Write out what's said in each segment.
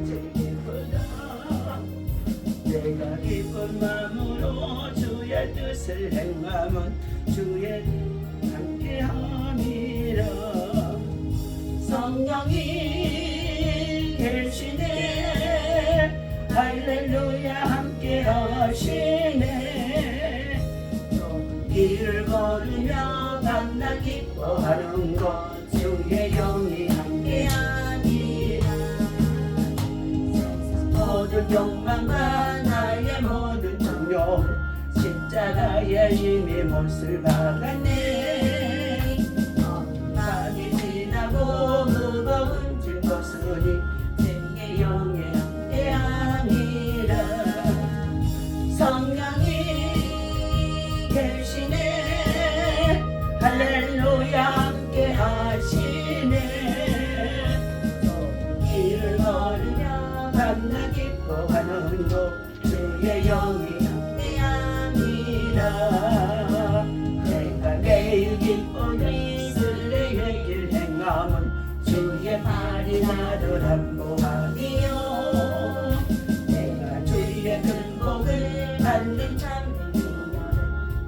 제일 기쁘다. 내가 기쁜 마음으로 주의 뜻을 행하면 주의 함께함이라. 성령이 계시네 할렐루야 함께하시네. 길을 걸으며 만나 기뻐하는 것 주의 영이 함께하니라. 모든 욕망과 나의 모든 정욕 십자가에 이미 못을 박았네. 밤이 지나고 무거운 짐 벗으니 주의 영이 함께함이라. 성령이 계시네 할렐루야 함께하시네. 길을 걸으며 만나 기뻐하는 곳 주의 영이 함께함이라. 내가 매일 기뻐 이스라엘의 길 행함은 주의 발이 나를 안보하리요. 내가 주의 큰 복을 받는 참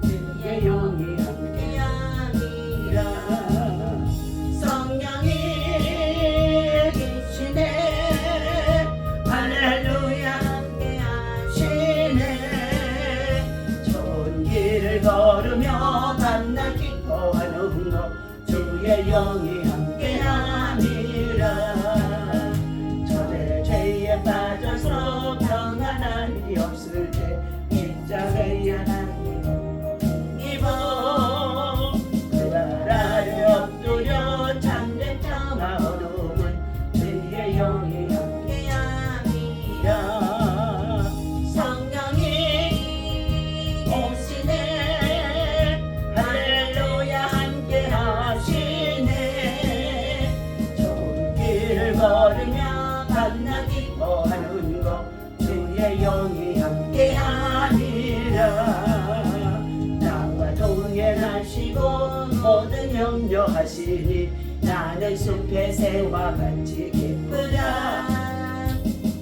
주의 영이 함께함이라. 성령이 계시네 할렐루야 함께하시네. 좋은 길을 걸으며 만나 기뻐하는 것 주의 영이 함께함이라. 저의 죄에 빠져서 평안함이 없을 때 십자가에 하나님 입어 그 나라를 엎드려 참된 평화 얻음은 주의 영이 함께함이라. 성령이 오시네 할렐루야 함께하시네. 좋은 길을 걸으며 만나 기뻐하는 것 주의 영이 함께하니라. 나와 동행하시고 모든 염려하시니 나는 숲의 새와 같이 기쁘다.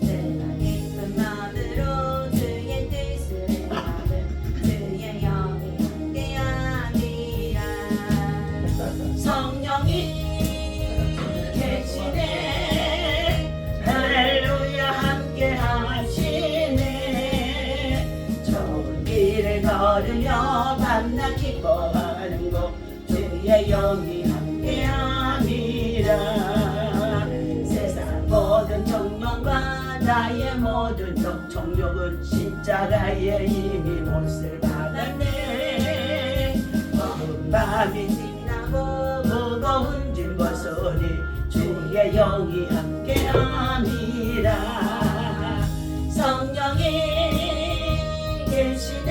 내가 기쁜 마음으로 주의 뜻을 행하는 주의 영이 함께하니라. 성령이 계시네 할렐루야 함께하시네. 좋은 길을 걸으며 만나 기뻐하는 곳 주의 영이 함께함이라. 세상 모든 정욕과 나의 모든 정욕은 십자가에 이미 못을 박았네. 먼 밤이 지나고 무거운 짐 벗으니 주의 영이 함께함이라. 성령이 계시네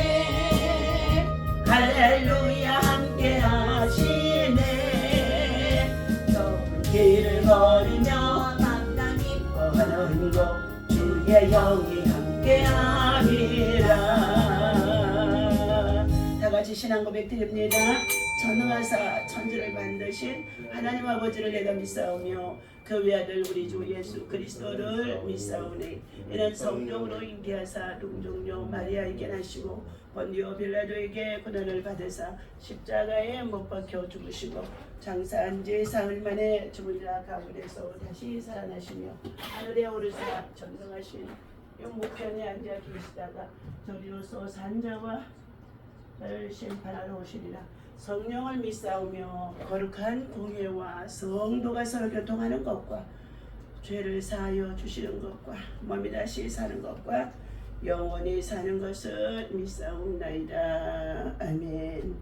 할렐루야 함께하시네. 좁은 길을 걸으며 만나 기뻐하는 곳 주의 영이 함께함이라. 다같이 신앙 고백 드립니다. 전능하사 천지를 만드신 하나님 아버지를 내가 믿사오며 그 외아들 우리 주 예수 그리스도를 믿사오니 이는 성령으로 인계하사 동정녀 마리아에게 나시고 본디오 빌라도에게 고난을 받으사 십자가에 못 박혀 죽으시고 장사한 지 사흘 만에 죽으리라 가문에서 다시 살아나시며 하늘에 오르사 전능하신 용무편에 앉아 계시다가 저리로서 산자와 나를 심판하러 오시리라. 성령을 믿사오며 거룩한 공예와 성도가 서로 교통하는 것과 죄를 사하여 주시는 것과 몸이 다시 사는 것과 영원히 사는 것을 믿사옵나이다. 아멘.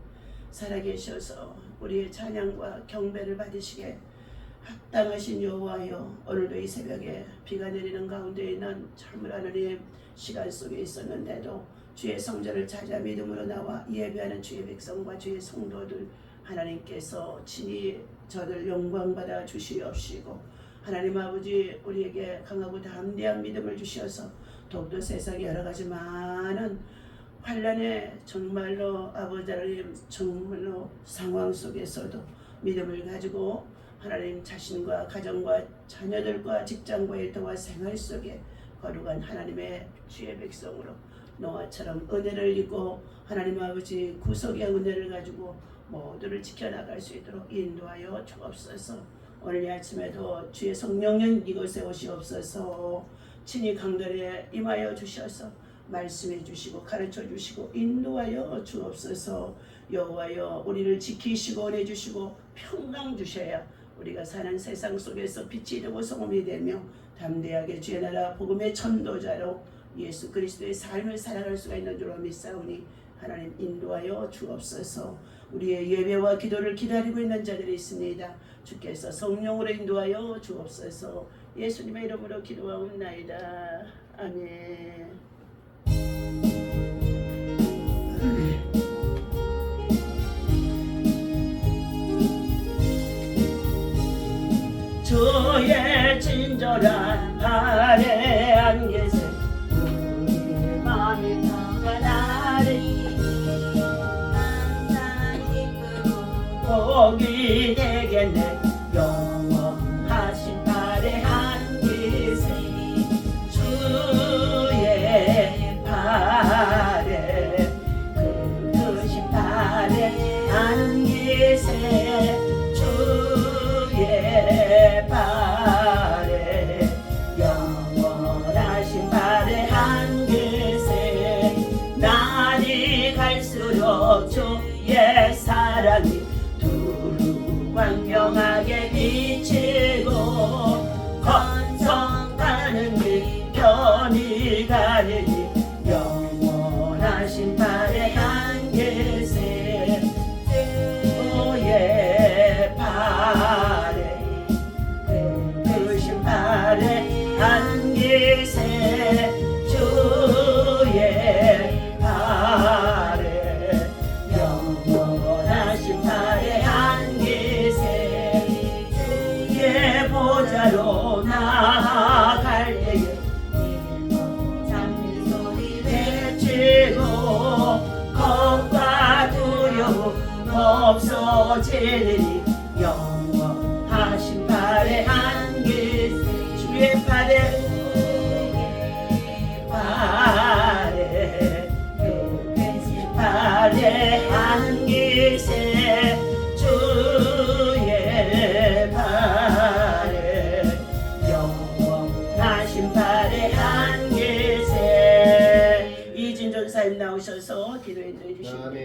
살아계셔서 우리의 찬양과 경배를 받으시게 합당하신 여호와여, 오늘도 이 새벽에 비가 내리는 가운데 있는 참을 하느님 시간 속에 있었는데도 주의 성전을 찾아 믿음으로 나와 예배하는 주의 백성과 주의 성도들 하나님께서 친히 저들 영광받아 주시옵시고 하나님 아버지 우리에게 강하고 담대한 믿음을 주시어서 더욱더 세상의 여러 가지 많은 환난에 정말로 아버지 하나님 정말로 상황 속에서도 믿음을 가지고 하나님 자신과 가정과 자녀들과 직장과 일터와 생활 속에 거룩한 하나님의 주의 백성으로 노아처럼 은혜를 입고 하나님 아버지 구속의 은혜를 가지고 모두를 지켜나갈 수 있도록 인도하여 주옵소서. 오늘 이 아침에도 주의 성령님 이곳에 오시옵소서. 친히 강단에 임하여 주셔서 말씀해 주시고 가르쳐 주시고 인도하여 주옵소서. 여호와여 우리를 지키시고 은혜 주시고 평강 주셔야 우리가 사는 세상 속에서 빛이 되고 소금이 되며 담대하게 주의 나라 복음의 전도자로 예수 그리스도의 삶을 살아갈 수가 있는 줄로 믿사오니 하나님 인도하여 주옵소서. 우리의 예배와 기도를 기다리고 있는 자들이 있습니다. 주께서 성령으로 인도하여 주옵소서. 예수님의 이름으로 기도하옵나이다. 아멘. 주의 친절한 아래한 계세 우리 마음이 평안하리 복이 되겠네 영원하신 아래한 계세 주의 발에 크신 아래한 계세 주의 발에 영원하신 발에 한 계세 날이 갈수록 주의 사랑이 두루 광명하게 비치고 건성가는 길 편히 가리니 영원하신 발에 한 계세 주의 발에 크신 발에 한 계세 주의 발에 영원하신 발에 한 계세 주의 보좌로 나아갈 때에 잠든 소리 외치고 겁과 두려움 없어지리니 영원하신 발에 한 계세 주의 발에 발에 한 계세 주의 발에 영원하신 발에 한 계세 이진 전사님 나오셔서 기도해 주십니다.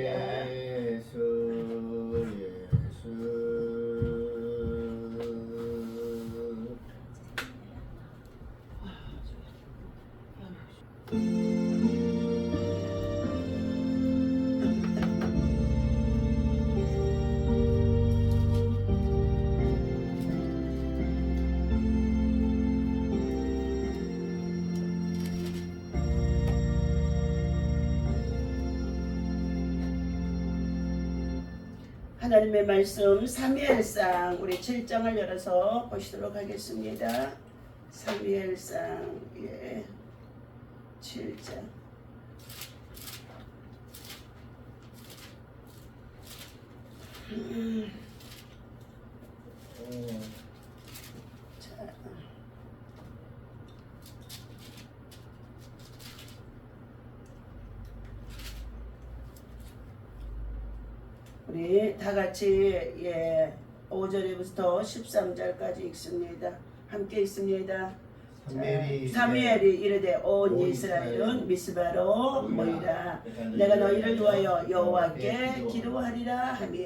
하나님의 말씀 사무엘상 우리 7장을 열어서 보시도록 하겠습니다. 사무엘상 7장 자, 우리 다 같이 5절부터 13절까지 읽습니다. 함께 읽습니다. 사무엘이 이르되 온 이스라엘은 미스바로 모이라 내가 너희를 위하여 여호와께 기도하리라 하며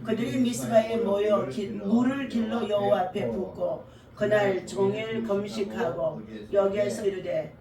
그들이 미스바에 모여 물을 길러 여호와 앞에 붓고 그날 종일 금식하고 여기에서 이르되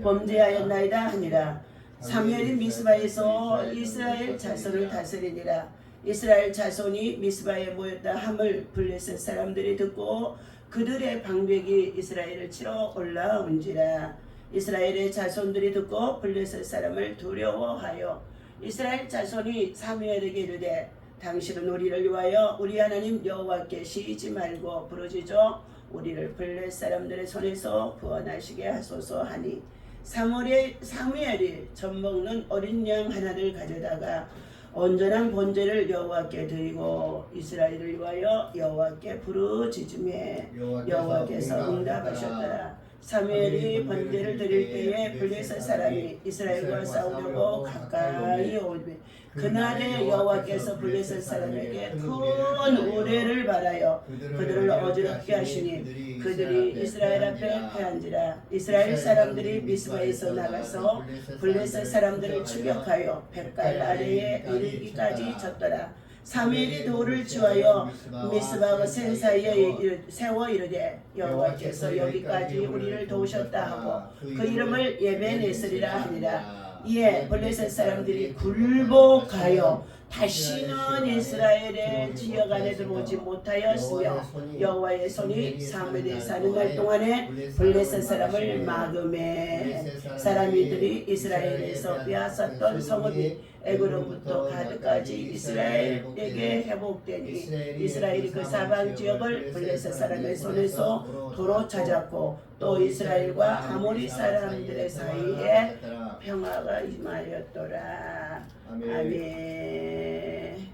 범죄하였나이다 하니라. 사무엘이 미스바에서 이스라엘 자손을 다스리니라. 이스라엘 자손이 미스바에 모였다 함을 블레셋 사람들이 듣고 그들의 방백이 이스라엘을 치러 올라온지라. 이스라엘의 자손들이 듣고 블레셋 사람을 두려워하여 이스라엘 자손이 사무엘에게 이르되 당신은 우리를 위하여 우리 하나님 여호와께 쉬지 말고 부르짖어 우리를 블레셋 사람들의 손에서 구원하시게 하소서 하니 사무엘이 젖먹는 어린 양 하나를 가져다가 온전한 번제를 여호와께 드리고 이스라엘을 위하여 여호와께 부르짖음에 여호와께서 응답하셨더라. 사무엘이 번제를 드릴 때에 블레셋 사람이 이스라엘과 싸우려고 가까이 오매 그날에 여호와께서 블레셋 사람에게 큰 우레를 발하여 그들을 어지럽게 하시니 그들이 이스라엘 앞에 패한지라. 이스라엘 사람들이 미스바에서 나가서 블레셋 사람들을 추격하여 백갈 아래에 이르기까지 졌더라. 사무엘이 돌을 취하여 미스바와 센 사이에 세워 이르되 여호와께서 여기까지 우리를 도우셨다 하고 그 이름을 예벤에스리라 하니라. 이에 블레셋 사람들이 굴복하여 다시는 이스라엘의 지역 안에 들어오지 못하였으며 여호와의 손이 사무엘에 사는 날 동안에 블레셋 사람을 막음해 사람들이 이스라엘에서 빼앗았던 성읍이 에그로부터 가드까지 이스라엘에게 회복되니 이스라엘이 그 사방 지역을 블레셋 사람의 손에서 도로 찾았고 또 이스라엘과 아모리 사람들의 사이에 평화가 임하였더라. 아멘.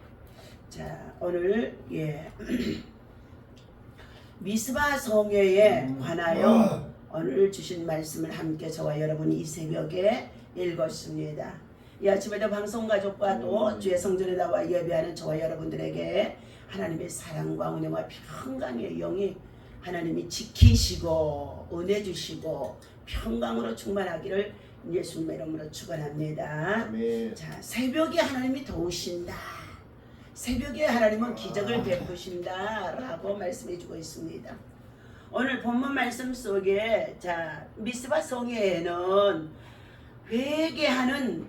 자, 오늘 미스바 성회에 관하여 오늘 주신 말씀을 함께 저와 여러분이 이 새벽에 읽었습니다. 이 아침에도 방송가족과 또 주의 성전에 나와 예배하는 저와 여러분들에게 하나님의 사랑과 은혜와 평강의 영이 하나님이 지키시고 은혜 주시고 평강으로 충만하기를 예수님의 이름으로 축원합니다. 아멘. 자, 새벽에 하나님이 도우신다. 새벽에 하나님은 기적을 베푸신다 라고 말씀해주고 있습니다. 오늘 본문 말씀 속에 자 미스바 성회에는 회개하는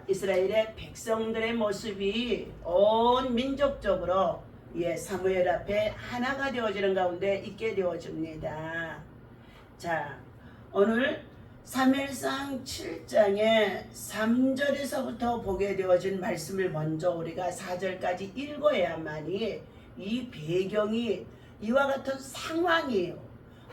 이스라엘의 백성들의 모습이 온 민족적으로 사무엘 앞에 하나가 되어지는 가운데 있게 되어집니다. 자, 오늘 사무엘상 7장의 3절에서부터 보게 되어진 말씀을 먼저 우리가 4절까지 읽어야만이 이 배경이 이와 같은 상황이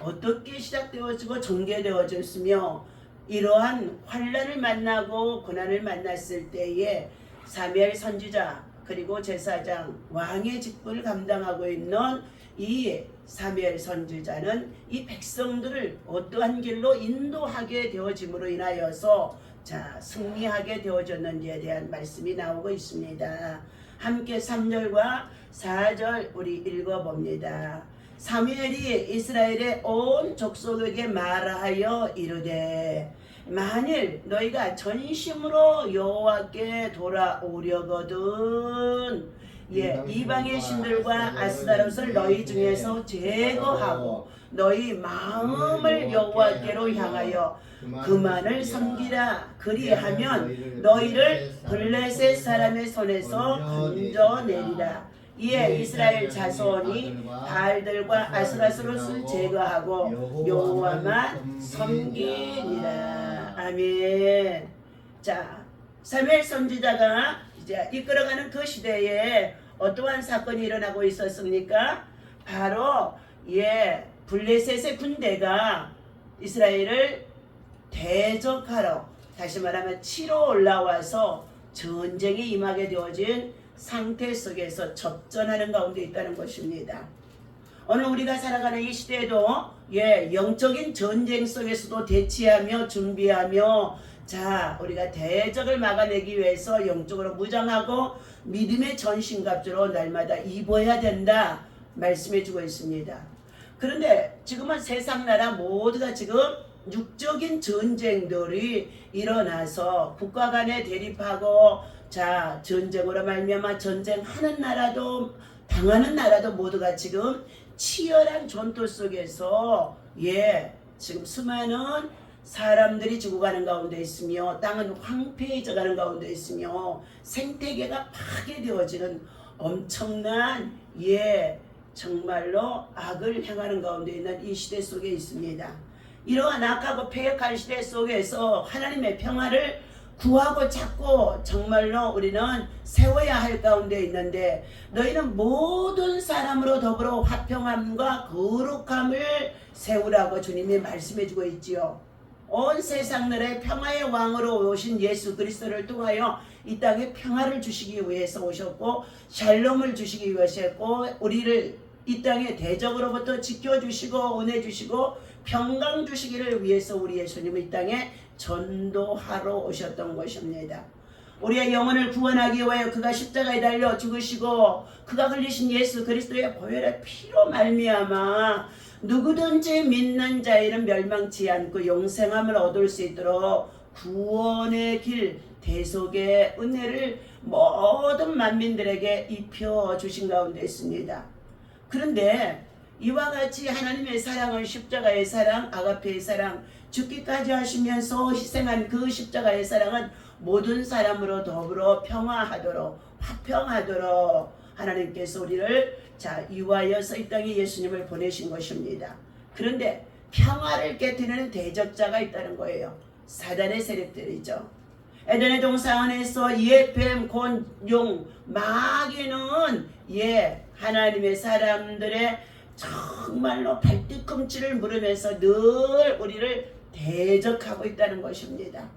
어떻게 시작되어지고 전개되어졌으며 이러한 환난을 만나고 고난을 만났을 때에 사무엘 선지자 그리고 제사장 왕의 직분을 감당하고 있는 이 사무엘 선지자는 이 백성들을 어떠한 길로 인도하게 되어짐으로 인하여서 자 승리하게 되어졌는지에 대한 말씀이 나오고 있습니다. 함께 3절과 4절 우리 읽어봅니다. 사무엘이 이스라엘의 온 족속에게 말하여 이르되 만일 너희가 전심으로 여호와께 돌아오려거든 이방의 신들과 아스타롯을 너희 중에서 제거하고 너희 마음을 여호와께로 향하여 그만을 섬기라. 그리하면 너희를 블레셋 사람의 손에서 건져내리라. 이에 이스라엘 자손이 바알들과 아스타롯을 제거하고 여호와만 섬기니라. 아멘. 자, 사무엘 선지자가 이제 이끌어가는 그 시대에 어떠한 사건이 일어나고 있었습니까? 바로 블레셋의 군대가 이스라엘을 대적하러 다시 말하면 치러 올라와서 전쟁에 임하게 되어진 상태 속에서 접전하는 가운데 있다는 것입니다. 오늘 우리가 살아가는 이 시대에도 영적인 전쟁 속에서도 대치하며 준비하며 자 우리가 대적을 막아내기 위해서 영적으로 무장하고 믿음의 전신갑주로 날마다 입어야 된다 말씀해주고 있습니다. 그런데 지금은 세상 나라 모두가 지금 육적인 전쟁들이 일어나서 국가 간에 대립하고 자 전쟁으로 말미암아 전쟁하는 나라도 당하는 나라도 모두가 지금 치열한 전투 속에서 지금 수많은 사람들이 죽어가는 가운데 있으며 땅은 황폐해져 가는 가운데 있으며 생태계가 파괴되어지는 엄청난 정말로 악을 행하는 가운데 있는 이 시대 속에 있습니다. 이러한 악하고 폐역한 시대 속에서 하나님의 평화를 구하고 찾고 정말로 우리는 세워야 할 가운데 있는데 너희는 모든 사람으로 더불어 화평함과 거룩함을 세우라고 주님이 말씀해주고 있지요. 온 세상 나라의 평화의 왕으로 오신 예수 그리스도를 통하여 이 땅에 평화를 주시기 위해서 오셨고 샬롬을 주시기 위해서 우리를 이 땅에 대적으로부터 지켜주시고 은혜 주시고 평강 주시기를 위해서 우리 예수님은 이 땅에 전도하러 오셨던 것입니다. 우리의 영혼을 구원하기 위하여 그가 십자가에 달려 죽으시고 그가 흘리신 예수 그리스도의 보혈의 피로 말미암아 누구든지 믿는 자에는 멸망치 않고 영생함을 얻을 수 있도록 구원의 길 대속의 은혜를 모든 만민들에게 입혀 주신 가운데 있습니다. 그런데 이와 같이 하나님의 사랑을 십자가의 사랑, 아가페의 사랑, 죽기까지 하시면서 희생한 그 십자가의 사랑은 모든 사람으로 더불어 평화하도록 화평하도록 하나님께서 우리를 이와여서 이 땅에 예수님을 보내신 것입니다. 그런데 평화를 깨뜨리는 대적자가 있다는 거예요. 사단의 세력들이죠. 에덴의 동산에서 예뱀, 곤, 용, 마귀는 하나님의 사람들의 정말로 발뒤꿈치를 물으면서 늘 우리를 대적하고 있다는 것입니다.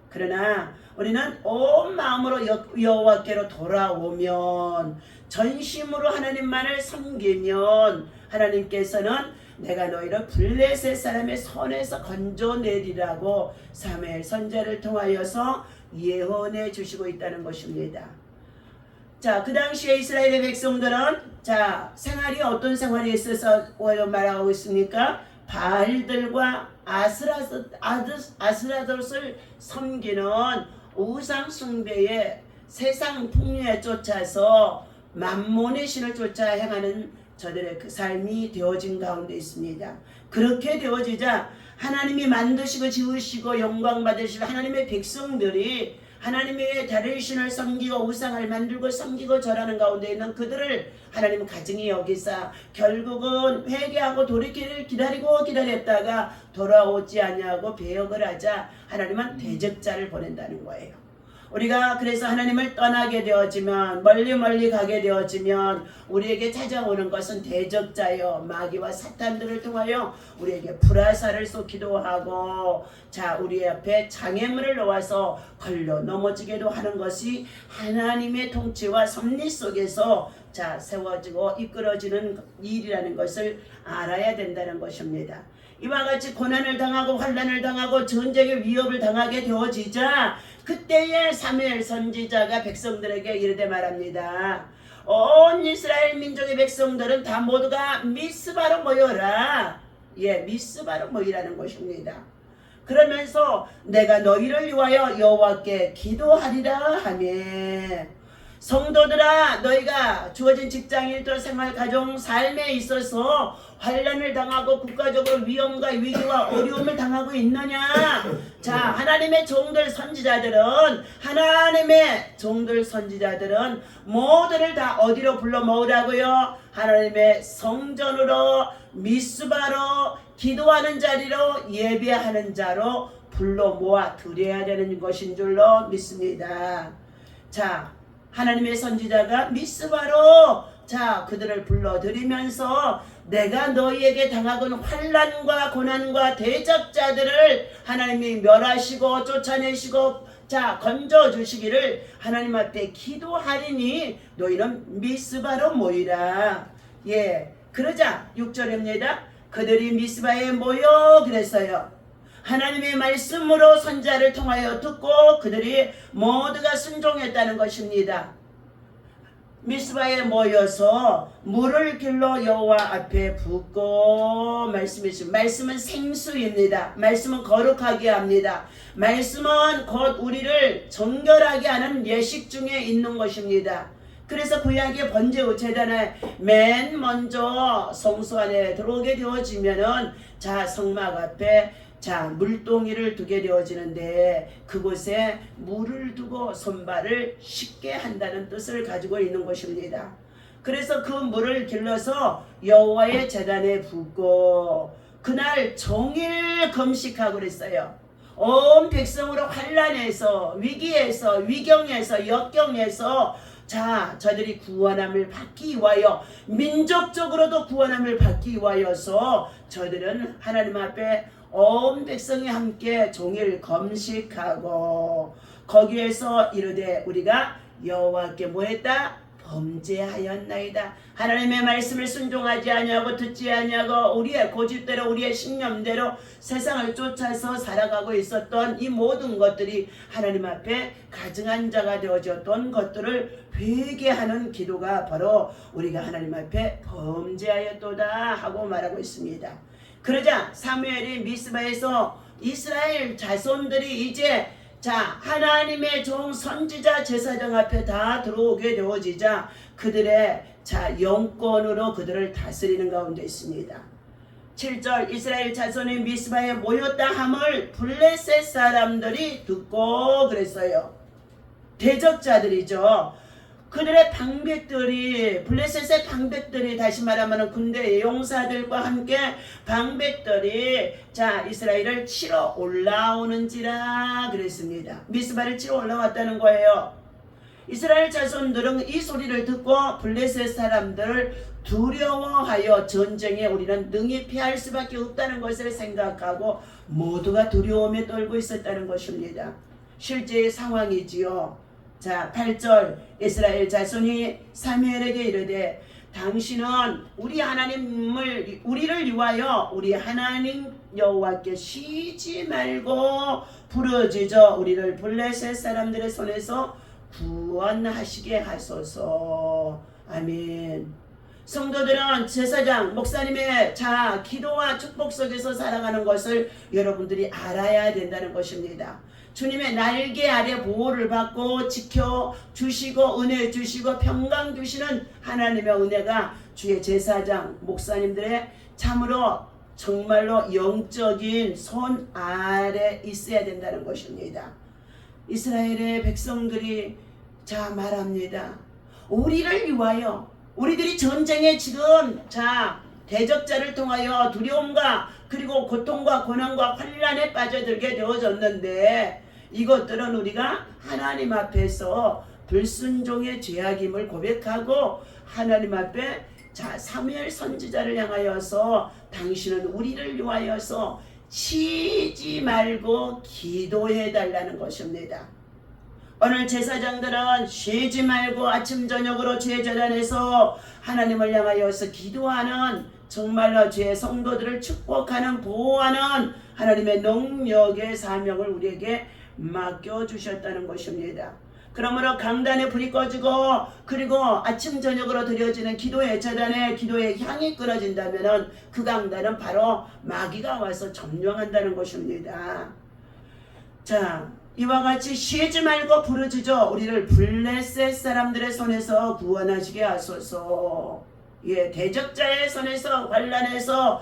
그러나 우리는 온 마음으로 여호와께로 돌아오면 전심으로 하나님만을 섬기면 하나님께서는 내가 너희를 블레셋 사람의 손에서 건져내리라고 사무엘 선지자를 통하여서 예언해 주시고 있다는 것입니다. 그 당시에 이스라엘의 백성들은 생활이 어떤 생활이 있어서 말하고 있습니까? 바알들과 아스라롯을 섬기는 우상 숭배에 세상 풍류에 쫓아서 만몬의 신을 쫓아 행하는 저들의 그 삶이 되어진 가운데 있습니다. 그렇게 되어지자 하나님이 만드시고 지으시고 영광 받으실 하나님의 백성들이 하나님의 다른 신을 섬기고 우상을 만들고 섬기고 절하는 가운데 있는 그들을 하나님은 가증히 여기사 결국은 회개하고 돌이키기를 기다렸다가 돌아오지 아니하고 배역을 하자 하나님은 대적자를 보낸다는 거예요. 우리가 그래서 하나님을 떠나게 되어지면 멀리 가게 되어지면 우리에게 찾아오는 것은 대적자여 마귀와 사탄들을 통하여 우리에게 불화살을 쏘기도 하고 우리 앞에 장애물을 놓아서 걸려 넘어지게도 하는 것이 하나님의 통치와 섭리 속에서 세워지고 이끌어지는 일이라는 것을 알아야 된다는 것입니다. 이와 같이 고난을 당하고 환난을 당하고 전쟁의 위협을 당하게 되어지자 그때에 사무엘 선지자가 백성들에게 이르되 말합니다. 온 이스라엘 민족의 백성들은 다 모두가 미스바로 모여라. 미스바로 모이라는 것입니다. 그러면서 내가 너희를 위하여 여호와께 기도하리라 하며 성도들아 너희가 주어진 직장, 일터, 생활, 가정, 삶에 있어서 환난을 당하고 국가적으로 위험과 위기와 어려움을 당하고 있느냐? 하나님의 종들 선지자들은 모두를 다 어디로 불러 모으라고요? 하나님의 성전으로 미스바로 기도하는 자리로 예배하는 자로 불러 모아 드려야 되는 것인 줄로 믿습니다. 하나님의 선지자가 미스바로 그들을 불러들이면서 내가 너희에게 당하건 환난과 고난과 대적자들을 하나님이 멸하시고 쫓아내시고 건져주시기를 하나님 앞에 기도하리니 너희는 미스바로 모이라. 그러자 6절입니다. 그들이 미스바에 모여 그랬어요. 하나님의 말씀으로 선지자를 통하여 듣고 그들이 모두가 순종했다는 것입니다. 미스바에 모여서 물을 길러 여호와 앞에 붓고 말씀했습니다. 말씀은 생수입니다. 말씀은 거룩하게 합니다. 말씀은 곧 우리를 정결하게 하는 예식 중에 있는 것입니다. 그래서 구약의 번제우 제단에 맨 먼저 성소 안에 들어오게 되어지면은 성막 앞에 물동이를 두게 되어지는데 그곳에 물을 두고 손발을 씻게 한다는 뜻을 가지고 있는 것입니다. 그래서 그 물을 길러서 여호와의 제단에 붓고 그날 종일 금식하고 그랬어요. 온 백성으로 환난에서 위기에서 위경에서 역경에서 저들이 구원함을 받기 위하여 민족적으로도 구원함을 받기 위하여서 저들은 하나님 앞에 온 백성이 함께 종일 금식하고 거기에서 이르되 우리가 여호와께 뭐했다? 범죄하였나이다. 하나님의 말씀을 순종하지 아니하고 듣지 아니하고 우리의 고집대로 우리의 신념대로 세상을 쫓아서 살아가고 있었던 이 모든 것들이 하나님 앞에 가증한 자가 되어졌던 것들을 회개하는 기도가 바로 우리가 하나님 앞에 범죄하였도다 하고 말하고 있습니다. 그러자 사무엘이 미스바에서 이스라엘 자손들이 이제 하나님의 종 선지자 제사장 앞에 다 들어오게 되어지자 그들의 영권으로 그들을 다스리는 가운데 있습니다. 7절 이스라엘 자손이 미스바에 모였다 함을 블레셋 사람들이 듣고 그랬어요. 대적자들이죠. 그들의 방백들이 블레셋의 방백들이 다시 말하면 군대의 용사들과 함께 방백들이 이스라엘을 치러 올라오는지라 그랬습니다. 미스바를 치러 올라왔다는 거예요. 이스라엘 자손들은 이 소리를 듣고 블레셋 사람들을 두려워하여 전쟁에 우리는 능히 피할 수밖에 없다는 것을 생각하고 모두가 두려움에 떨고 있었다는 것입니다. 실제의 상황이지요. 8절 이스라엘 자손이 사무엘에게 이르되 당신은 우리를 위하여 우리 하나님 여호와께 쉬지 말고 부르짖어 우리를 블레셋 사람들의 손에서 구원하시게 하소서. 아멘. 성도들은 제사장 목사님의 기도와 축복 속에서 살아가는 것을 여러분들이 알아야 된다는 것입니다. 주님의 날개 아래 보호를 받고 지켜주시고 은혜 주시고 평강 주시는 하나님의 은혜가 주의 제사장 목사님들의 참으로 정말로 영적인 손 아래 있어야 된다는 것입니다. 이스라엘의 백성들이 말합니다. 우리를 위하여 우리들이 전쟁에 지금 대적자를 통하여 두려움과 그리고 고통과 고난과 환난에 빠져들게 되어졌는데 이것들은 우리가 하나님 앞에서 불순종의 죄악임을 고백하고 하나님 앞에 사무엘 선지자를 향하여서 당신은 우리를 위하여서 쉬지 말고 기도해 달라는 것입니다. 오늘 제사장들은 쉬지 말고 아침 저녁으로 제자단에서 하나님을 향하여서 기도하는 정말로 주의 성도들을 축복하는 보호하는 하나님의 능력의 사명을 우리에게 맡겨주셨다는 것입니다. 그러므로 강단에 불이 꺼지고 그리고 아침 저녁으로 드려지는 기도의 제단에 기도의 향이 끊어진다면 그 강단은 바로 마귀가 와서 점령한다는 것입니다. 이와 같이 쉬지 말고 부르짖어 우리를 블레셋 사람들의 손에서 구원하시게 하소서. 대적자의 손에서 환난에서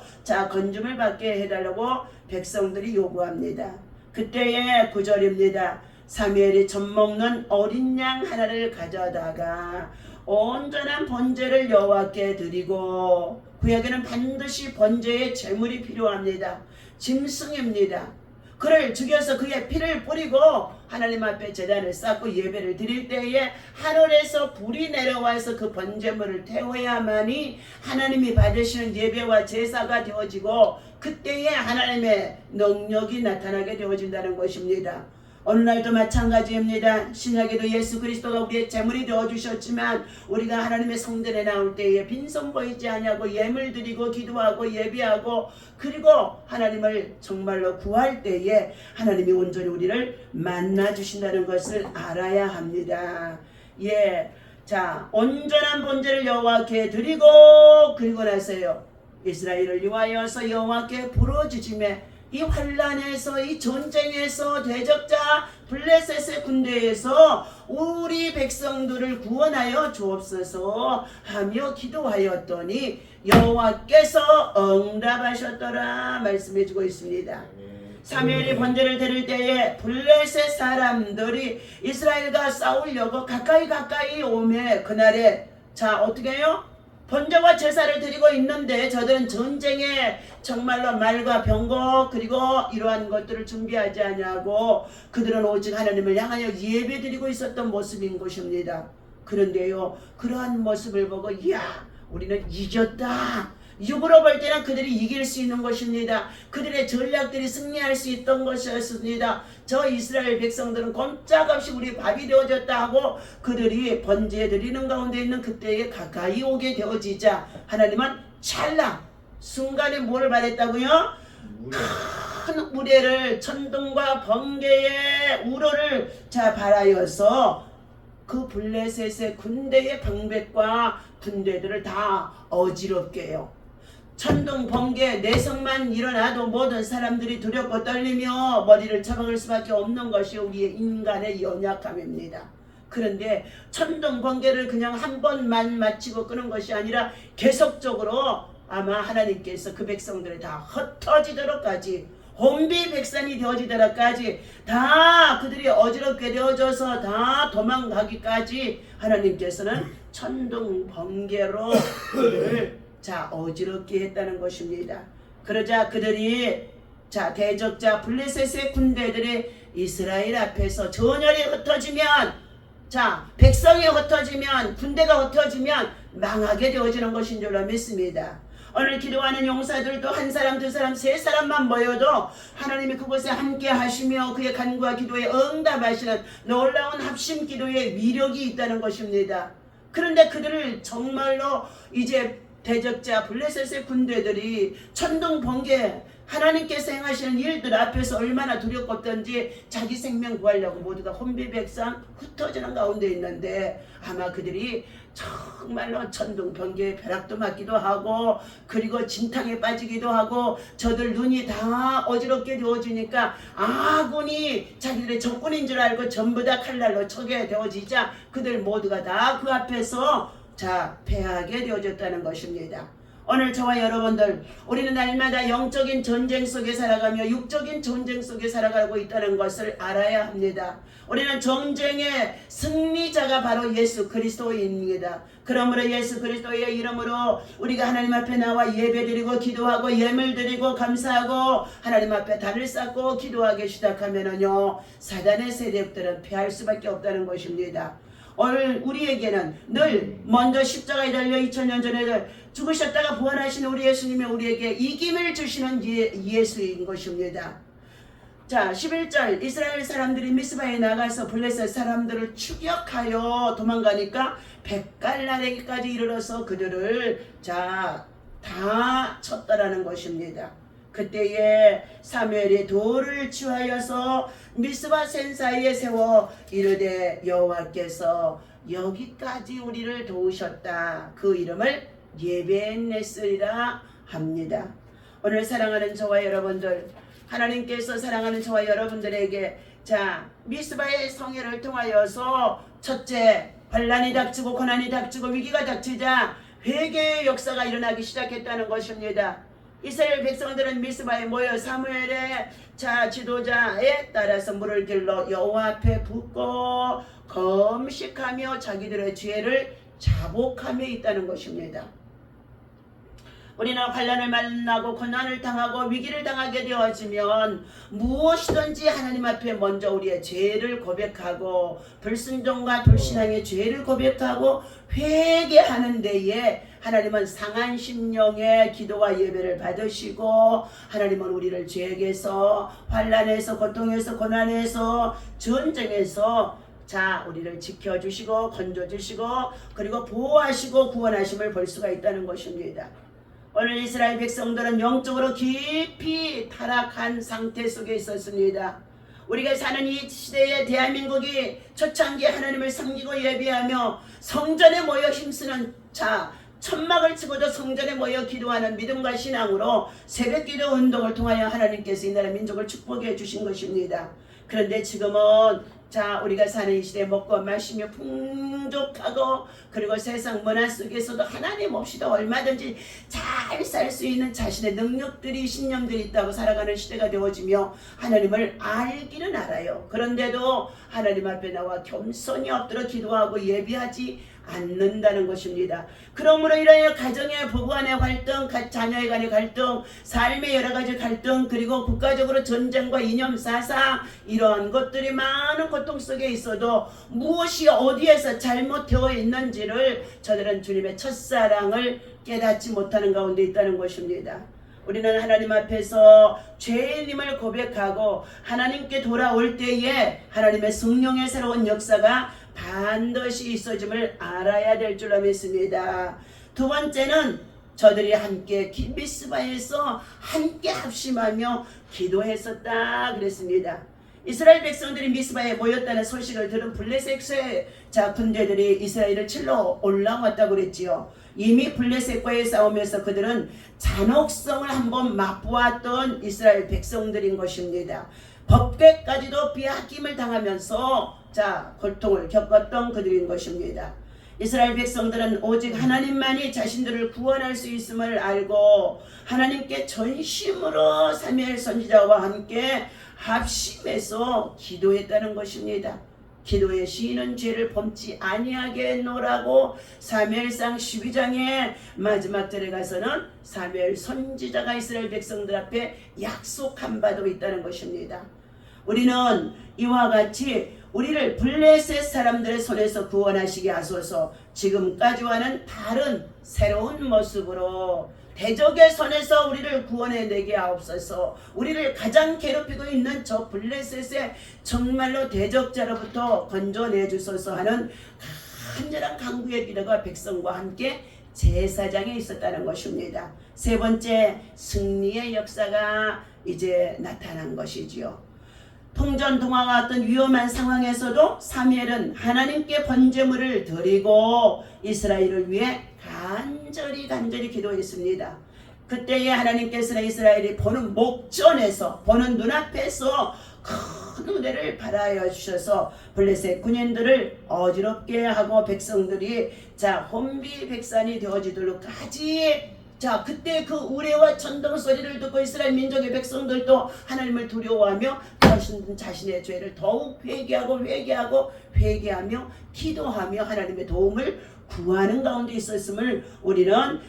건짐을 받게 해달라고 백성들이 요구합니다. 그때의 9절입니다. 사무엘이 젖먹는 어린 양 하나를 가져다가 온전한 번제를 여호와께 드리고 구약에는 반드시 번제의 제물이 필요합니다. 짐승입니다. 그를 죽여서 그의 피를 뿌리고 하나님 앞에 제단을 쌓고 예배를 드릴 때에 하늘에서 불이 내려와서 그 번제물을 태워야만이 하나님이 받으시는 예배와 제사가 되어지고 그때에 하나님의 능력이 나타나게 되어진다는 것입니다. 오늘날도 마찬가지입니다. 신약에도 예수 그리스도가 우리의 제물이 되어주셨지만 우리가 하나님의 성전에 나올 때에 빈손 보이지 아니하고 예물 드리고 기도하고 예배하고 그리고 하나님을 정말로 구할 때에 하나님이 온전히 우리를 만나주신다는 것을 알아야 합니다. 온전한 번제를 여호와께 드리고 그리고 나서요 이스라엘을 위하여서 여호와께 부르짖으며 이 환난에서 이 전쟁에서 대적자 블레셋의 군대에서 우리 백성들을 구원하여 주옵소서 하며 기도하였더니 여호와께서 응답하셨더라 말씀해주고 있습니다. 사무엘이 번제를 드릴 때에 블레셋 사람들이 이스라엘과 싸우려고 가까이 오매 그날에 어떻게 해요? 번제와 제사를 드리고 있는데 저들은 전쟁에 정말로 말과 병거 그리고 이러한 것들을 준비하지 아니하고 그들은 오직 하나님을 향하여 예배드리고 있었던 모습인 것입니다. 그런데요 그러한 모습을 보고 우리는 이겼다 육으로 볼 때는 그들이 이길 수 있는 것입니다. 그들의 전략들이 승리할 수 있던 것이었습니다. 저 이스라엘 백성들은 꼼짝없이 우리 밥이 되어졌다 하고 그들이 번제 드리는 가운데 있는 그때에 가까이 오게 되어지자 하나님은 찰나 순간에 뭘 받았다고요? 큰 우레를 천둥과 번개의 우로를 발하여서 그 블레셋의 군대의 방백과 군대들을 다 어지럽게 해요. 천둥 번개 내성만 일어나도 모든 사람들이 두렵고 떨리며 머리를 쳐박을 수밖에 없는 것이 우리의 인간의 연약함입니다. 그런데 천둥 번개를 그냥 한 번만 마치고 끄는 것이 아니라 계속적으로 아마 하나님께서 그 백성들을 다 흩어지도록까지 혼비백산이 되어지도록까지 다 그들이 어지럽게 되어져서 다 도망가기까지 하나님께서는 천둥 번개로 그들을 어지럽게 했다는 것입니다. 그러자 그들이 대적자 블레셋의 군대들이 이스라엘 앞에서 전열이 흩어지면 백성이 흩어지면 군대가 흩어지면 망하게 되어지는 것인 줄로 믿습니다. 오늘 기도하는 용사들도 한 사람, 두 사람, 세 사람만 모여도 하나님이 그곳에 함께 하시며 그의 간구와 기도에 응답하시는 놀라운 합심 기도의 위력이 있다는 것입니다. 그런데 그들을 정말로 이제 대적자 블레셋의 군대들이 천둥 번개 하나님께서 행하시는 일들 앞에서 얼마나 두렵겠던지 자기 생명 구하려고 모두가 혼비백산 흩어지는 가운데 있는데 아마 그들이 정말로 천둥 번개에 벼락도 맞기도 하고 그리고 진탕에 빠지기도 하고 저들 눈이 다 어지럽게 되어지니까 아군이 자기들의 적군인 줄 알고 전부 다 칼날로 쳐게 되어지자 그들 모두가 다 그 앞에서 패하게 되어졌다는 것입니다. 오늘 저와 여러분들 우리는 날마다 영적인 전쟁 속에 살아가며 육적인 전쟁 속에 살아가고 있다는 것을 알아야 합니다. 우리는 전쟁의 승리자가 바로 예수 그리스도입니다. 그러므로 예수 그리스도의 이름으로 우리가 하나님 앞에 나와 예배드리고 기도하고 예물 드리고 감사하고 하나님 앞에 달을 쌓고 기도하기 시작하면은요 사단의 세력들은 패할 수밖에 없다는 것입니다. 오늘 우리에게는 늘 먼저 십자가에 달려 2000년 전에 죽으셨다가 부활하신 우리 예수님이 우리에게 이김을 주시는 예수인 것입니다. 11절 이스라엘 사람들이 미스바에 나가서 블레셋 사람들을 추격하여 도망가니까 백갈나래기까지 이르러서 그들을 다 쳤다라는 것입니다. 그때에 사무엘이 돌을 취하여서 미스바 센 사이에 세워 이르되 여호와께서 여기까지 우리를 도우셨다. 그 이름을 예벤네스리라 합니다. 오늘 사랑하는 저와 여러분들 하나님께서 사랑하는 저와 여러분들에게 미스바의 성회를 통하여서 첫째 환난이 닥치고 고난이 닥치고 위기가 닥치자 회개의 역사가 일어나기 시작했다는 것입니다. 이스라엘 백성들은 미스바에 모여 사무엘의 지도자에 따라서 물을 길러 여호와 앞에 붓고 금식하며 자기들의 죄를 자복하며 있다는 것입니다. 우리는 환난을 만나고 고난을 당하고 위기를 당하게 되어지면 무엇이든지 하나님 앞에 먼저 우리의 죄를 고백하고 불순종과 불신앙의 죄를 고백하고 회개하는 데에 하나님은 상한 심령의 기도와 예배를 받으시고 하나님은 우리를 죄에게서 환난에서 고통에서 고난에서 전쟁에서 우리를 지켜주시고 건져주시고 그리고 보호하시고 구원하심을 볼 수가 있다는 것입니다. 오늘 이스라엘 백성들은 영적으로 깊이 타락한 상태 속에 있었습니다. 우리가 사는 이 시대에 대한민국이 초창기에 하나님을 섬기고 예배하며 성전에 모여 힘쓰는 천막을 치고도 성전에 모여 기도하는 믿음과 신앙으로 새벽기도 운동을 통하여 하나님께서 이 나라 민족을 축복해 주신 것입니다. 그런데 지금은 우리가 사는 이 시대에 먹고 마시며 풍족하고 그리고 세상 문화 속에서도 하나님 없이도 얼마든지 잘 살 수 있는 자신의 능력들이 신념들이 있다고 살아가는 시대가 되어지며 하나님을 알기는 알아요. 그런데도 하나님 앞에 나와 겸손히 엎드려 기도하고 예배하지 않는다는 것입니다. 그러므로 이러한 가정의 부부 간의 갈등, 자녀의 간의 갈등, 삶의 여러 가지 갈등, 그리고 국가적으로 전쟁과 이념 사상, 이러한 것들이 많은 고통 속에 있어도 무엇이 어디에서 잘못되어 있는지를 저들은 주님의 첫사랑을 깨닫지 못하는 가운데 있다는 것입니다. 우리는 하나님 앞에서 죄인임을 고백하고 하나님께 돌아올 때에 하나님의 성령의 새로운 역사가 반드시 있어짐을 알아야 될 줄로 믿습니다. 두 번째는 저들이 함께 미스바에서 함께 합심하며 기도했었다 그랬습니다. 이스라엘 백성들이 미스바에 모였다는 소식을 들은 블레셋의 군대들이 이스라엘을 칠러 올라왔다고 그랬지요. 이미 블레셋과의 싸움에서 그들은 잔혹성을 한번 맛보았던 이스라엘 백성들인 것입니다. 법궤까지도 빼앗김을 당하면서 고통을 겪었던 그들인 것입니다. 이스라엘 백성들은 오직 하나님만이 자신들을 구원할 수 있음을 알고 하나님께 전심으로 사무엘 선지자와 함께 합심해서 기도했다는 것입니다. 기도의 시인은 죄를 범치 아니하게 노라고 사무엘상 12장의 마지막 절에 가서는 사무엘 선지자가 이스라엘 백성들 앞에 약속한 바도 있다는 것입니다. 우리는 이와 같이 우리를 블레셋 사람들의 손에서 구원하시게 하소서, 지금까지와는 다른 새로운 모습으로 대적의 손에서 우리를 구원해내게 하옵소서. 우리를 가장 괴롭히고 있는 저 블레셋의 정말로 대적자로부터 건져내 주소서 하는 간절한 간구의 기도가 백성과 함께 제사장에 있었다는 것입니다. 세 번째, 승리의 역사가 이제 나타난 것이지요. 통전동화와 같은 위험한 상황에서도 사무엘은 하나님께 번제물을 드리고 이스라엘을 위해 간절히 기도했습니다. 그때에 하나님께서는 이스라엘이 보는 목전에서, 보는 눈앞에서 큰 은혜를 발하여 주셔서 블레셋 군인들을 어지럽게 하고 백성들이 혼비백산이 되어지도록까지 그때 그 우레와 천둥 소리를 듣고 이스라엘 민족의 백성들도 하나님을 두려워하며 자신의 죄를 더욱 회개하며 기도하며 하나님의 도움을 구하는 가운데 있었음을 우리는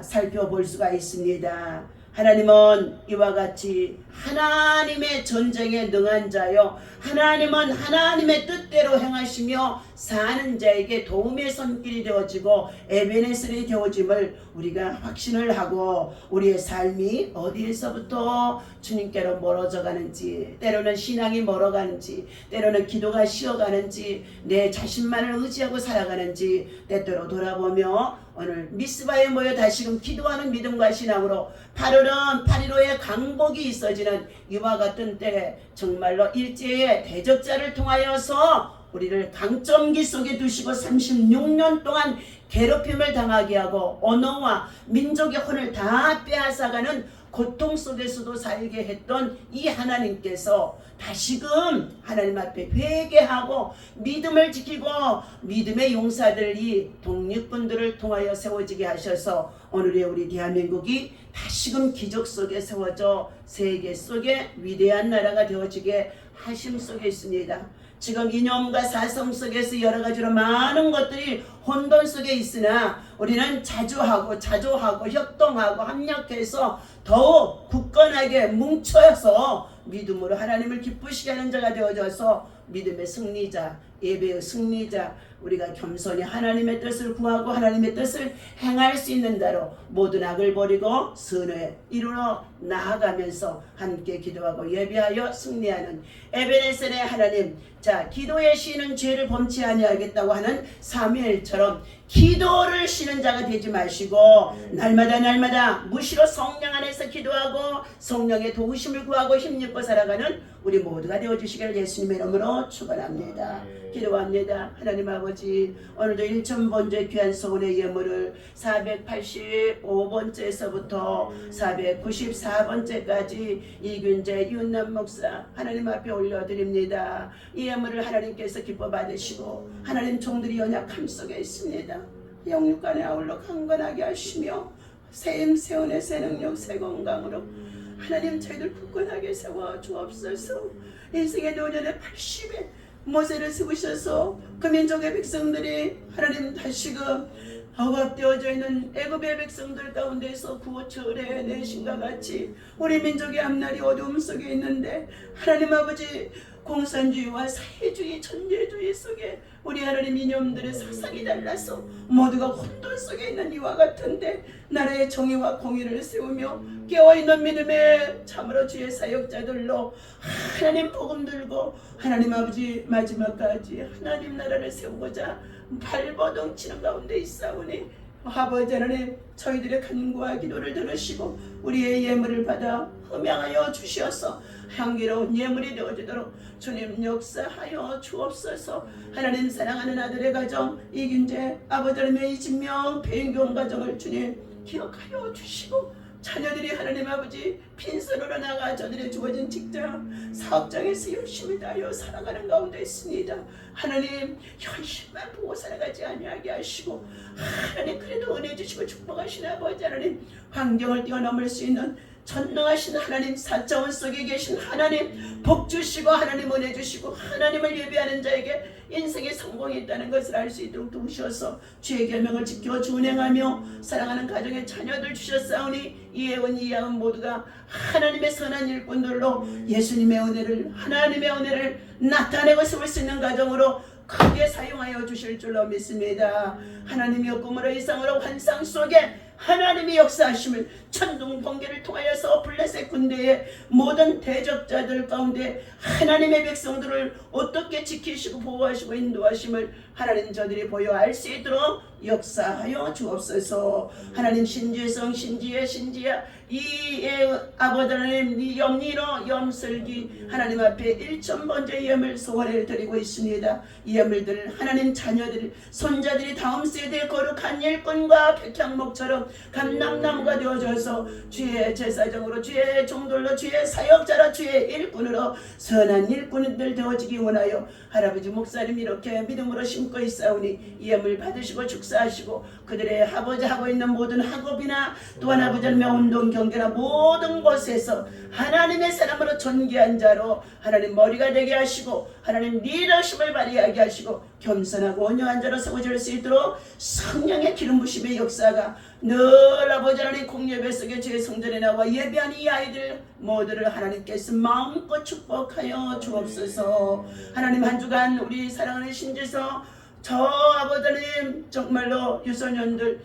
살펴볼 수가 있습니다. 하나님은 이와 같이 하나님의 전쟁에 능한 자요, 하나님은 하나님의 뜻대로 행하시며 사는 자에게 도움의 손길이 되어지고 에베네셀이 되어짐을 우리가 확신을 하고, 우리의 삶이 어디에서부터 주님께로 멀어져 가는지, 때로는 신앙이 멀어가는지, 때로는 기도가 쉬어가는지, 내 자신만을 의지하고 살아가는지 때때로 돌아보며 오늘 미스바에 모여 다시금 기도하는 믿음과 신앙으로 8일호의 강복이 있어지는 이와 같은 때에 정말로 일제의 대적자를 통하여서 우리를 강점기 속에 두시고 36년 동안 괴롭힘을 당하게 하고 언어와 민족의 혼을 다 빼앗아가는 고통 속에서도 살게 했던 이 하나님께서 다시금 하나님 앞에 회개하고 믿음을 지키고 믿음의 용사들이 독립군들을 통하여 세워지게 하셔서 오늘의 우리 대한민국이 다시금 기적 속에 세워져 세계 속에 위대한 나라가 되어지게 하심 속에 있습니다. 지금 이념과 사성 속에서 여러 가지로 많은 것들이 혼돈 속에 있으나 우리는 자주하고 협동하고 합력해서 더욱 굳건하게 뭉쳐서 믿음으로 하나님을 기쁘시게 하는 자가 되어져서 믿음의 승리자, 예배의 승리자, 우리가 겸손히 하나님의 뜻을 구하고 하나님의 뜻을 행할 수 있는 대로 모든 악을 버리고 선을 이루어 나아가면서 함께 기도하고 예배하여 승리하는 에베네셀의 하나님, 기도의 시는 죄를 범치 아니하겠다고 하는 사무엘처럼 기도를 쉬는 자가 되지 마시고 날마다 무시로 성령 안에서 기도하고 성령의 도우심을 구하고 힘입고 살아가는 우리 모두가 되어주시기를 예수님의 이름으로 축원합니다. 기도합니다. 하나님 아버지, 오늘도 1,000번째 귀한 소원의 예물을 485번째에서부터 494번째까지 이균재 윤남 목사 하나님 앞에 올려드립니다. 이 예물을 하나님께서 기뻐 받으시고 하나님 종들이 연약함 속에 있습니다. 영육간에 아울러 강건하게 하시며 새임새운의 새 능력 새 건강으로 하나님 저희들 굳건하게 세워 주옵소서. 인생의 노년의 80에 모세를 세우셔서 그 민족의 백성들이 하나님 다시금 억압되어져 있는 애굽의 백성들 가운데서 구원처에 내신과 같이 우리 민족의 앞날이 어두움 속에 있는데 하나님 아버지 공산주의와 사회주의 천재주의 속에 우리 하나님 이념들의 사상이 달라서 모두가 혼돈 속에 있는 이와 같은데 나라의 정의와 공의를 세우며 깨어있는 믿음의 참으로 주의 사역자들로 하나님 복음 들고 하나님 아버지 마지막까지 하나님 나라를 세우고자 발버둥치는 가운데 있사오니 아버지 하나님 저희들의 간구와 기도를 들으시고 우리의 예물을 받아 흠양하여 주시어서 향기로운 예물이 되어지도록 주님 역사하여 주옵소서. 하나님 사랑하는 아들의 가정 이균재 아버지 하나님의 이진명 배인경 가정을 주님 기억하여 주시고 자녀들이 하나님 아버지 빈손으로 나가 저들의 주어진 직장 사업장에서 열심히 다하여 살아가는 가운데 있습니다. 하나님 현실만 보고 살아가지 아니하게 하시고 하나님 그래도 은혜 주시고 축복하시는 아버지 하나님 환경을 뛰어넘을 수 있는 전능하신 하나님 4차원 속에 계신 하나님 복 주시고 하나님 은혜 주시고 하나님을 예배하는 자에게 인생의 성공이 있다는 것을 알 수 있도록 도우셔서 주의 계명을 지켜 준행하며 사랑하는 가정의 자녀들 주셨사오니 이혜원 이양은 모두가 하나님의 선한 일꾼들로 예수님의 은혜를 하나님의 은혜를 나타내고 세울 수 있는 가정으로 크게 사용하여 주실 줄로 믿습니다. 하나님이 꿈으로 이상으로 환상 속에 하나님의 역사하심을 천둥 번개를 통하여서 블레셋 군대의 모든 대적자들 가운데 하나님의 백성들을 어떻게 지키시고 보호하시고 인도하심을 하나님 저들이 보여 알 수 있도록 역사하여 주옵소서. 하나님 신지성 신지의 신지야 이의 아버지 하나님 이 염리로 염슬기 하나님 앞에 1,000번째 예물 소원을 드리고 있습니다. 이 예물들 하나님 자녀들 손자들이 다음 세대의 거룩한 일꾼과 백향목처럼 감람나무가 되어져서 주의 제사장으로 주의 종들로 주의 사역자로 주의 일꾼으로 선한 일꾼들 되어지기 원하여 할아버지 목사님 이렇게 믿음으로 심고 있사오니 이 예물 받으시고 축사하시고 그들의 아버지 하고 있는 모든 학업이나 또한 아버지 하나님의 운동 경계나 모든 곳에서 하나님의 사람으로 존귀한 자로 하나님 머리가 되게 하시고 하나님 리더십을 발휘하게 하시고 겸손하고 온유한 자로 세워질 수 있도록 성령의 기름 부심의 역사가 늘 아버지 하나님 공예배 속에 주의 성전에 나와 예배하는 이 아이들 모두를 하나님께서 마음껏 축복하여 주옵소서. 하나님 한 주간 우리 사랑하는 신지서 저 아버지 하나님 정말로 유소년들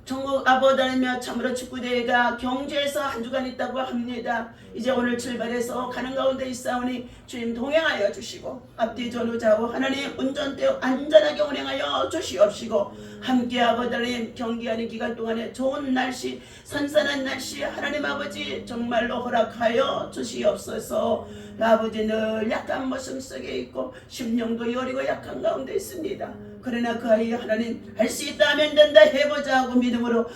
전국 아버지 하나님 참으로 축구대회가 경주에서 한 주간 있다고 합니다. 이제 오늘 출발해서 가는 가운데 있사오니 주님 동행하여 주시고 앞뒤 전후 좌우 하나님 운전대 안전하게 운행하여 주시옵시고 함께 아버지 하나님 경기하는 기간 동안에 좋은 날씨 선선한 날씨 하나님 아버지 정말로 허락하여 주시옵소서. 아버지 늘 약한 모습 속에 있고 심령도 여리고 약한 가운데 있습니다. 그러나 그 아이 하나님 할 수 있다 하면 된다 해보자 하고 믿음으로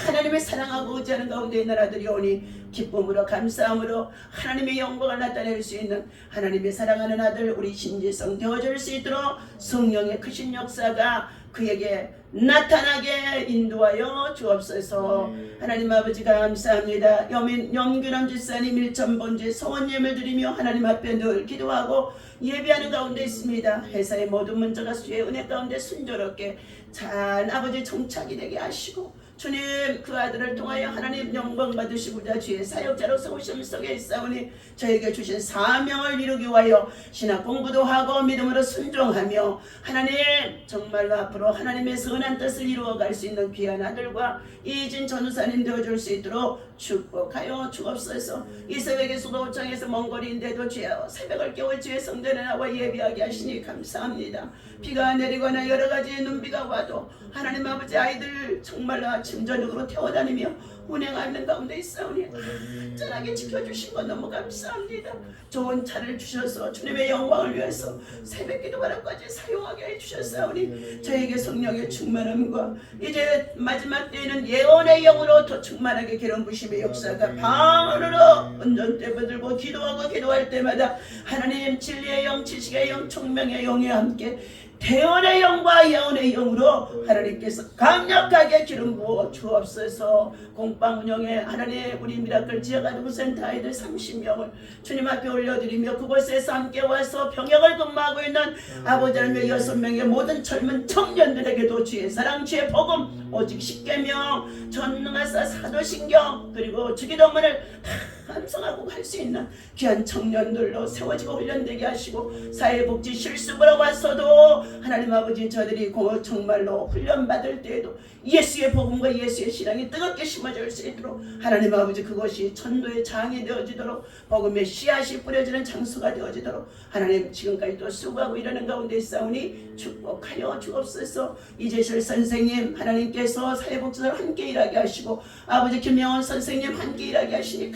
하나님을 사랑하고 의지하는 가운데 있는 아들이 오니 기쁨으로 감사함으로 하나님의 영광을 나타낼 수 있는 하나님의 사랑하는 아들 우리 신지성 되어줄 수 있도록 성령의 크신 역사가 그에게 나타나게 인도하여 주옵소서. 하나님 아버지 감사합니다. 염균남 집사님 1,000번째 소원 예물 드리며 하나님 앞에 늘 기도하고 예배하는 가운데 있습니다. 회사의 모든 문제가 주의 은혜 가운데 순조롭게 잘 아버지 정착이 되게 하시고 주님 그 아들을 통하여 하나님 영광 받으시고자 주의 사역자로서 오심 속에 있사오니 저에게 주신 사명을 이루기 위하여 신학 공부도 하고 믿음으로 순종하며 하나님 정말로 앞으로 하나님의 선한 뜻을 이루어갈 수 있는 귀한 아들과 이진 전우사님 되어줄 수 있도록 축복하여 주옵소서. 이 새벽에 수도청에서 먼 거리인데도 주여 새벽을 깨워 주의 성전에 나와 예배하게 하시니 감사합니다. 비가 내리거나 여러가지 눈비가 와도 하나님 아버지 아이들 정말로 아침 저녁으로 태워다니며 운행하는 가운데 있사오니 안전하게 지켜주신 것 너무 감사합니다. 좋은 차를 주셔서 주님의 영광을 위해서 새벽 기도가락까지 사용하게 해주셨사오니 저에게 성령의 충만함과 이제 마지막 때에는 예언의 영으로 더 충만하게 기름 부심의 역사가 방언으로 운전대 붙들고 기도하고 기도할 때마다 하나님 진리의 영 지식의 영 총명의 영이 함께 대언의 영과 예언의 영으로 하나님께서 강력하게 기름 부어 주옵소서. 공방 운영에 하나님 우리 미라클 지역가족 센터 아이들 30명을 주님 앞에 올려드리며 그곳에서 함께 와서 병역을 근무하고 있는 아버지 하나님의 6명의 모든 젊은 청년들에게도 주의 사랑 주의 복음 오직 십계명 전능하사 사도신경 그리고 주기도문을 함성하고 갈 수 있는 귀한 청년들로 세워지고 훈련되게 하시고 사회복지 실습으로 와서도 하나님 아버지 저들이 정말로 훈련받을 때에도 예수의 복음과 예수의 신앙이 뜨겁게 심어질 수 있도록 하나님 아버지 그것이 전도의 장이 되어지도록 복음의 씨앗이 뿌려지는 장소가 되어지도록 하나님 지금까지도 수고하고 이러는 가운데 있사오니 축복하여 주옵소서. 이재실 선생님 하나님께서 사회복지사로 함께 일하게 하시고 아버지 김영원 선생님 함께 일하게 하시니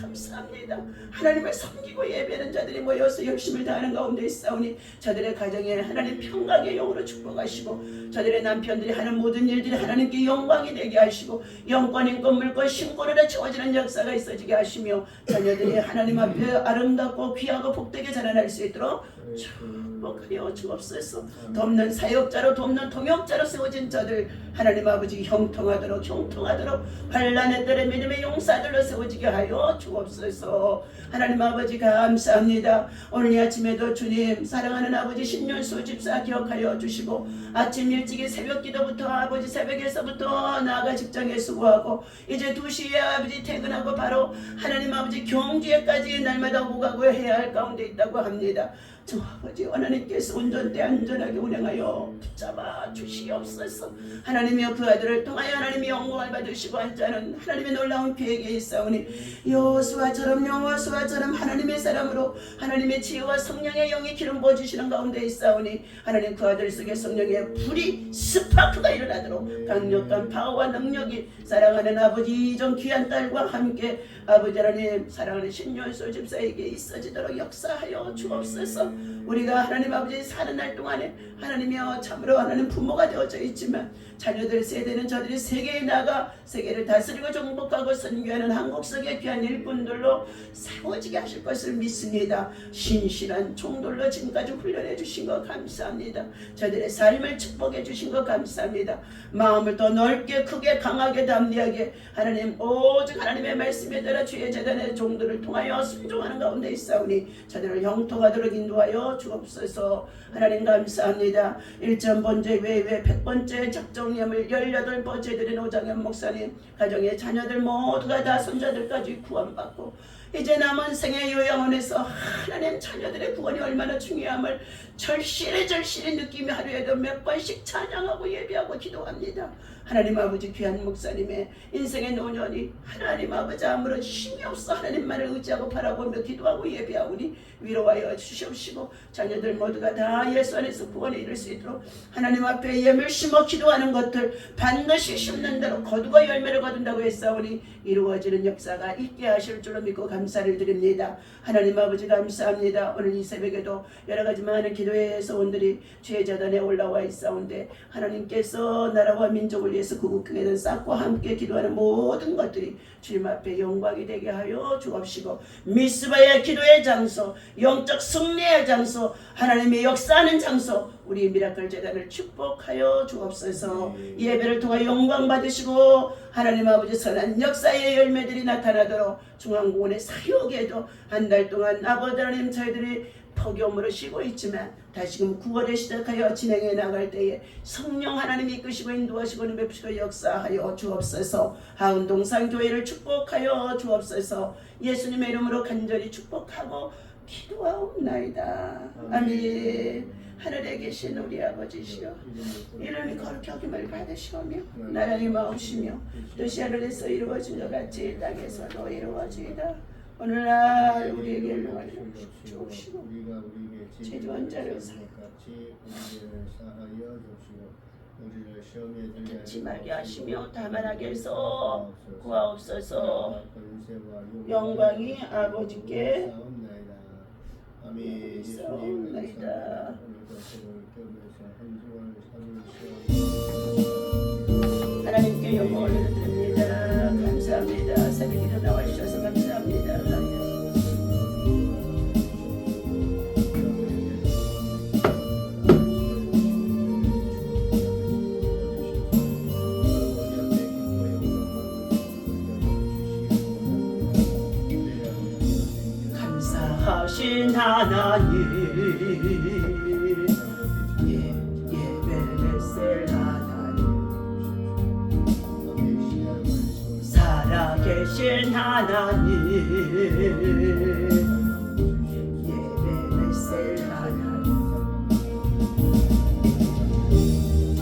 감사합니다. 하나님을 섬기고 예배하는 자들이 모여서 열심을 다하는 가운데 있사오니 저들의 가정에 하나님 평강의 영으로 축복하시고 저들의 남편들이 하는 모든 일들이 하나님께 영광이 되게 하시고 영권, 인권, 물권, 신권으로 채워지는 역사가 있어지게 하시며 자녀들이 하나님 앞에 아름답고 귀하고 복되게 자라날 수 있도록 축복하여 주옵소서. 돕는 사역자로 돕는 동역자로 세워진 저들 하나님 아버지 형통하도록 환난의 때에 믿음의 용사들로 세워지게 하여 주옵소서. 하나님 아버지 감사합니다. 오늘 이 아침에도 주님 사랑하는 아버지 신윤수 집사 기억하여 주시고 아침 일찍이 새벽기도부터 아버지 새벽에서부터 나아가 직장에 수고하고 이제 2시에 아버지 퇴근하고 바로 하나님 아버지 경주에까지 날마다 오고 가고 해야 할 가운데 있다고 합니다. 주 아버지 하나님께서 운전대 안전하게 운행하여 붙잡아 주시옵소서. 하나님이여 그 아들을 통하여 하나님이 영광을 받으시고 앉자는 하나님의 놀라운 계획에 있사오니 여호수아처럼 하나님의 사람으로 하나님의 지혜와 성령의 영이 기름 부어주시는 가운데 있사오니 하나님 그 아들 속에 성령의 불이 스파크가 일어나도록 강력한 파워와 능력이 사랑하는 아버지 이전 귀한 딸과 함께 아버지 하나님 사랑하는 신윤수 집사에게 있어지도록 역사하여 주옵소서. 우리가 하나님 아버지 사는 날 동안에 하나님이여 참으로 하나님 부모가 되어져 있지만 자녀들 세대는 저들이 세계에 나가 세계를 다스리고 정복하고 선교하는 한국 속의 귀한 일꾼들로 세워지게 하실 것을 믿습니다. 신실한 종들로 지금까지 훈련해 주신 것 감사합니다. 저들의 삶을 축복해 주신 것 감사합니다. 마음을 더 넓게 크게 강하게 담대하게 하나님 오직 하나님의 말씀에 따라 주의 재단의 종들을 통하여 순종하는 가운데 있사오니 저들을 형통하도록 인도하여 주옵소서. 하나님 감사합니다. 1점 번째 외외 100번째 작정예물 18번째 드린 오장현 목사님 가정의 자녀들 모두가 다 손자들까지 구원받고 이제 남은 생의 요양원에서 하나님 자녀들의 구원이 얼마나 중요함을 절실히 느끼며 하루에도 몇 번씩 찬양하고 예배하고 기도합니다. 하나님 아버지 귀한 목사님의 인생의 노년이 하나님 아버지 아무런 힘이 없어 하나님만을 의지하고 바라보며 기도하고 예배하오니 위로하여 주시옵시고 자녀들 모두가 다 예수 안에서 구원에 이를 수 있도록 하나님 앞에 예물 심어 기도하는 것들 반드시 심는 대로 거두고 열매를 거둔다고 했사오니 이루어지는 역사가 있게 하실 줄로 믿고 감사를 드립니다. 하나님 아버지 감사합니다. 오늘 이 새벽에도 여러가지 많은 기도의 소원들이 주의 재단에 올라와 있사온데 하나님께서 나라와 민족을 위해서 구국하게 된 싹과 함께 기도하는 모든 것들이 주님 앞에 영광이 되게 하여 주옵시고 미스바의 기도의 장소 영적 승리의 장소 하나님의 역사하는 장소 우리 미라클 재단을 축복하여 주옵소서. 예배를 통하여 영광 받으시고 하나님 아버지 선한 역사의 열매들이 나타나도록 중앙공원의 사역에도 한 달 동안 아버지 하나님 저희들이 폭염으로 쉬고 있지만 다시금 9월에 시작하여 진행해 나갈 때에 성령 하나님이 이끄시고 인도하시고 베푸시고 역사하여 주옵소서. 하운동산교회를 축복하여 주옵소서. 예수님의 이름으로 간절히 축복하고 기도하옵나이다. 아멘. 하늘에 계신 우리 아버지시여 이름이 거룩히 여김을 받으시오며 나라의 마음이시며 뜻이 하늘에서 이루어진 것 같이 땅에서도 이루어지이다. 오늘날 우리에게 일용할 주옵시고 죄지은 자를 듣지 말게 하시며 다만하게 해서 구하옵소서. 영광이 아버지께 있사옵나이다. 하나님께 영광을 드립니다. 감사합니다. 새벽에 나와주셔서 감사합니다. 하나님 예배레셀 하나님 살아계신 하나님 예배레셀 하나님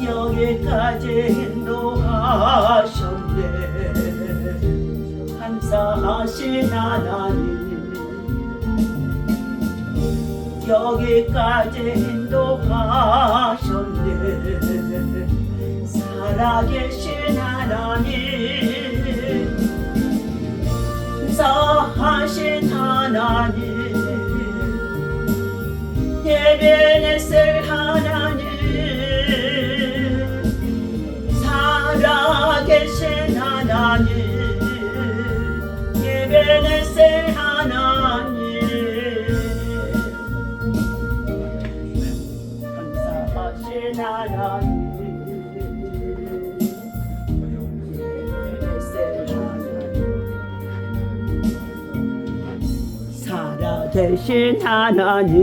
여기까지 인도하셨네 감사하신 하나님 여기까지 인도하셨네 살아계신 하나님 감사하신 하나님 예배레셀 하나님 살아계신 하나님 예배레셀 하나님 감사하신 하나님 예배레셀 하나님 살아계신 하나님